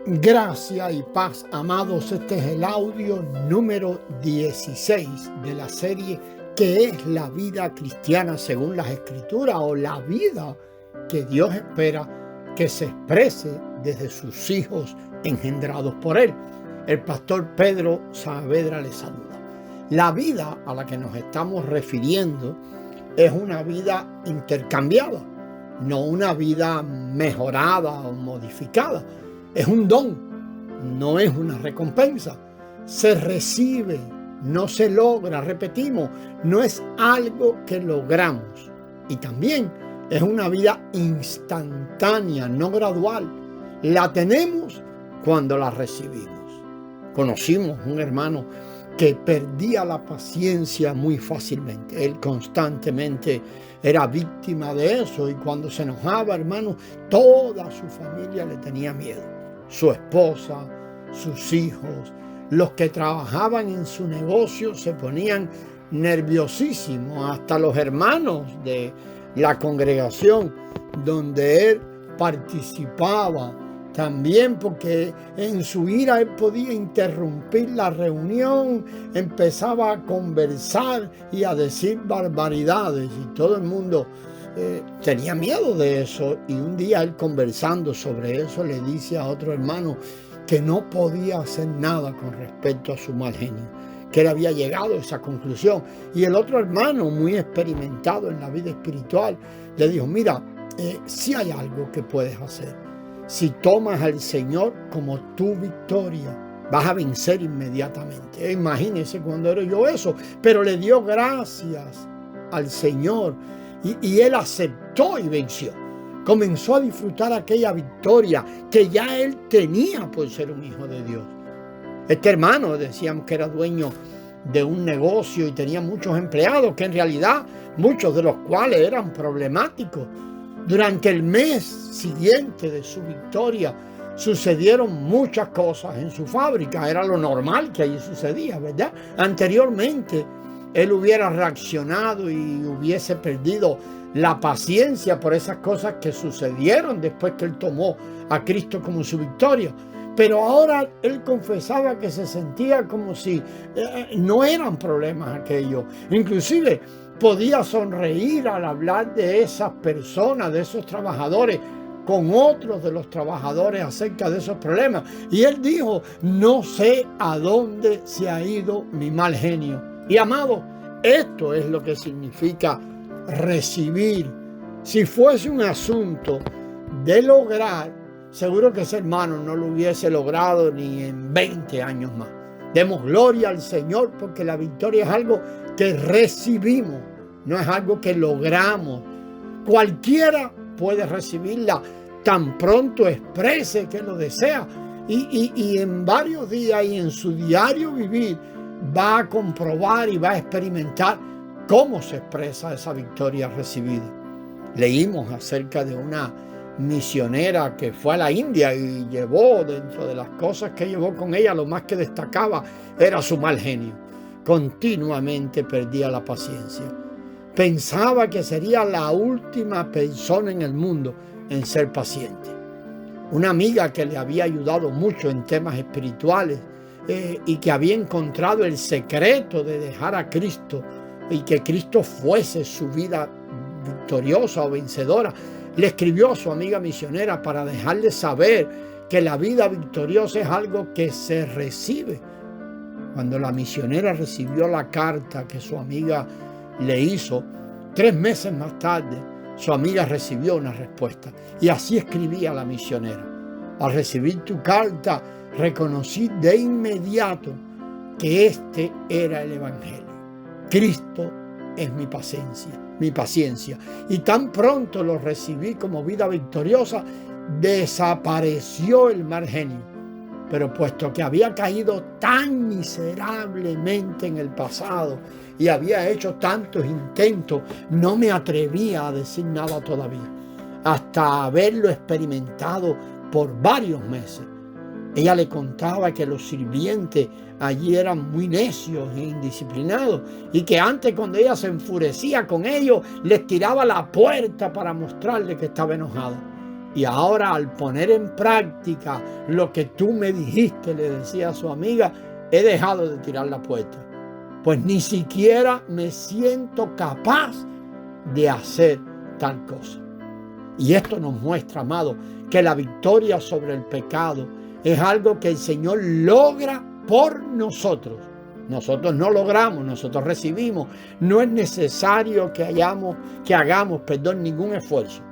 Gracia y paz, amados. Este es el audio número 16 de la serie ¿Qué es la vida cristiana según las Escrituras? O la vida que Dios espera que se exprese desde sus hijos engendrados por Él. El pastor Pedro Saavedra les saluda. La vida a la que nos estamos refiriendo es una vida intercambiada, no una vida mejorada o modificada. Es un don, no es una recompensa. Se recibe, no se logra, repetimos, no es algo que logramos. Y también es una vida instantánea, no gradual. La tenemos cuando la recibimos. Conocimos un hermano que perdía la paciencia muy fácilmente. Él constantemente era víctima de eso y cuando se enojaba, hermano, toda su familia le tenía miedo. Su esposa, sus hijos, los que trabajaban en su negocio se ponían nerviosísimos, hasta los hermanos de la congregación donde él participaba. También porque en su ira él podía interrumpir la reunión, empezaba a conversar y a decir barbaridades y todo el mundo tenía miedo de eso. Y un día él, conversando sobre eso, le dice a otro hermano que no podía hacer nada con respecto a su mal genio, que él había llegado a esa conclusión. Y el otro hermano, muy experimentado en la vida espiritual, le dijo: mira, si hay algo que puedes hacer. Si tomas al Señor como tu victoria, vas a vencer inmediatamente. Imagínense cuando era yo eso, pero le dio gracias al Señor y él aceptó y venció. Comenzó a disfrutar aquella victoria que ya él tenía por ser un hijo de Dios. Este hermano, decíamos que era dueño de un negocio y tenía muchos empleados, que en realidad muchos de los cuales eran problemáticos. Durante el mes siguiente de su victoria sucedieron muchas cosas en su fábrica. Era lo normal que allí sucedía, ¿verdad? Anteriormente él hubiera reaccionado y hubiese perdido la paciencia por esas cosas que sucedieron después que él tomó a Cristo como su victoria. Pero ahora él confesaba que se sentía como si no eran problemas aquellos. Inclusive podía sonreír al hablar de esas personas, de esos trabajadores, con otros de los trabajadores acerca de esos problemas. Y él dijo: no sé a dónde se ha ido mi mal genio. Y amado, esto es lo que significa recibir. Si fuese un asunto de lograr, seguro que ese hermano no lo hubiese logrado ni en 20 años más. Demos gloria al Señor porque la victoria es algo que recibimos, no es algo que logramos. Cualquiera puede recibirla tan pronto exprese que lo desea y en varios días y en su diario vivir va a comprobar y va a experimentar cómo se expresa esa victoria recibida. Leímos acerca de una misionera que fue a la India y llevó, dentro de las cosas que llevó con ella, lo más que destacaba era su mal genio. Continuamente perdía la paciencia. Pensaba que sería la última persona en el mundo en ser paciente. Una amiga que le había ayudado mucho en temas espirituales y que había encontrado el secreto de dejar a Cristo y que Cristo fuese su vida victoriosa o vencedora, le escribió a su amiga misionera para dejarle saber que la vida victoriosa es algo que se recibe. Cuando la misionera recibió la carta que su amiga le hizo, 3 meses más tarde, su amiga recibió una respuesta. Y así escribía la misionera: al recibir tu carta, reconocí de inmediato que este era el Evangelio. Cristo es mi paciencia. Y tan pronto lo recibí como vida victoriosa, desapareció el mal genio. Pero puesto que había caído tan miserablemente en el pasado y había hecho tantos intentos, no me atrevía a decir nada todavía, hasta haberlo experimentado por varios meses. Ella le contaba que los sirvientes allí eran muy necios e indisciplinados y que antes, cuando ella se enfurecía con ellos, les tiraba la puerta para mostrarle que estaba enojada. Y ahora, al poner en práctica lo que tú me dijiste, le decía a su amiga, he dejado de tirar la puerta. Pues ni siquiera me siento capaz de hacer tal cosa. Y esto nos muestra, amado, que la victoria sobre el pecado es algo que el Señor logra por nosotros. Nosotros no logramos, nosotros recibimos. No es necesario que hagamos ningún esfuerzo.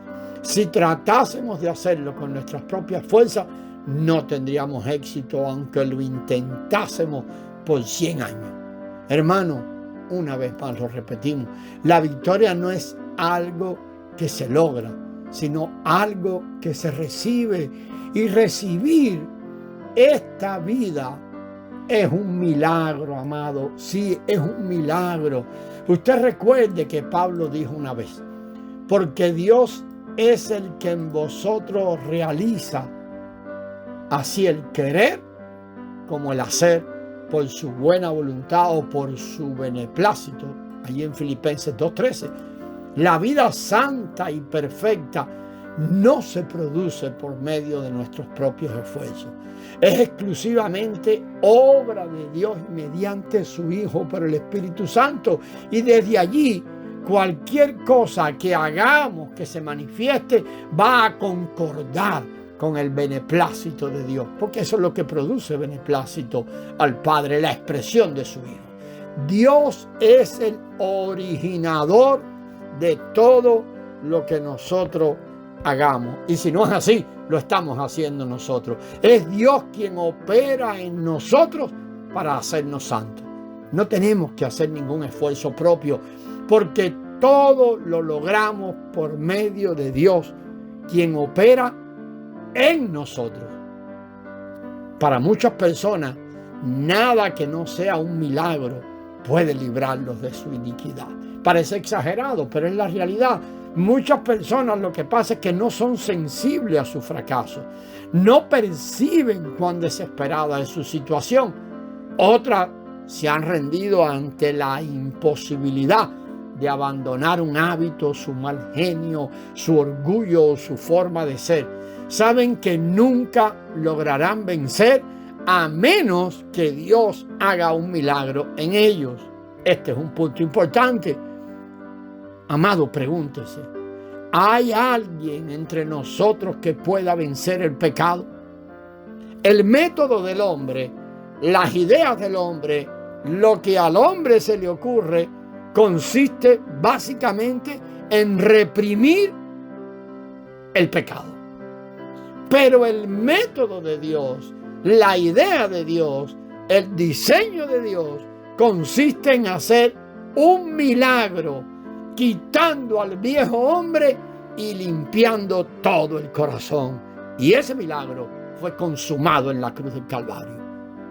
Si tratásemos de hacerlo con nuestras propias fuerzas, no tendríamos éxito, aunque lo intentásemos por 100 años. Hermano, una vez más lo repetimos, la victoria no es algo que se logra, sino algo que se recibe. Y recibir esta vida es un milagro, amado. Sí, es un milagro. Usted recuerde que Pablo dijo una vez, porque Dios es el que en vosotros realiza así el querer como el hacer por su buena voluntad o por su beneplácito. Allí en Filipenses 2:13. La vida santa y perfecta no se produce por medio de nuestros propios esfuerzos. Es exclusivamente obra de Dios mediante su Hijo por el Espíritu Santo. Y desde allí, cualquier cosa que hagamos que se manifieste va a concordar con el beneplácito de Dios, porque eso es lo que produce beneplácito al Padre, la expresión de su Hijo. Dios es el originador de todo lo que nosotros hagamos, y si no es así, lo estamos haciendo nosotros. Es Dios quien opera en nosotros para hacernos santos. No tenemos que hacer ningún esfuerzo propio, porque todo lo logramos por medio de Dios, quien opera en nosotros. Para muchas personas, nada que no sea un milagro puede librarlos de su iniquidad. Parece exagerado, pero es la realidad. Muchas personas lo que pasa es que no son sensibles a su fracaso. No perciben cuán desesperada es su situación. Otras se han rendido ante la imposibilidad de abandonar un hábito, su mal genio, su orgullo o su forma de ser. Saben que nunca lograrán vencer a menos que Dios haga un milagro en ellos. Este es un punto importante. Amado, pregúntese, ¿hay alguien entre nosotros que pueda vencer el pecado? El método del hombre, las ideas del hombre, lo que al hombre se le ocurre, consiste básicamente en reprimir el pecado. Pero el método de Dios, la idea de Dios, el diseño de Dios, consiste en hacer un milagro, quitando al viejo hombre y limpiando todo el corazón. Y ese milagro fue consumado en la cruz del Calvario.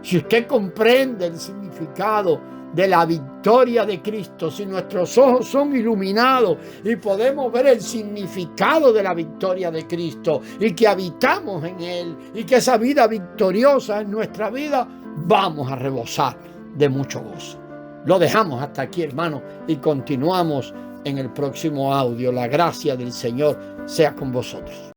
Si usted comprende el significado de la victoria de Cristo, si nuestros ojos son iluminados y podemos ver el significado de la victoria de Cristo y que habitamos en Él y que esa vida victoriosa es nuestra vida, vamos a rebosar de mucho gozo. Lo dejamos hasta aquí, hermano, y continuamos en el próximo audio. La gracia del Señor sea con vosotros.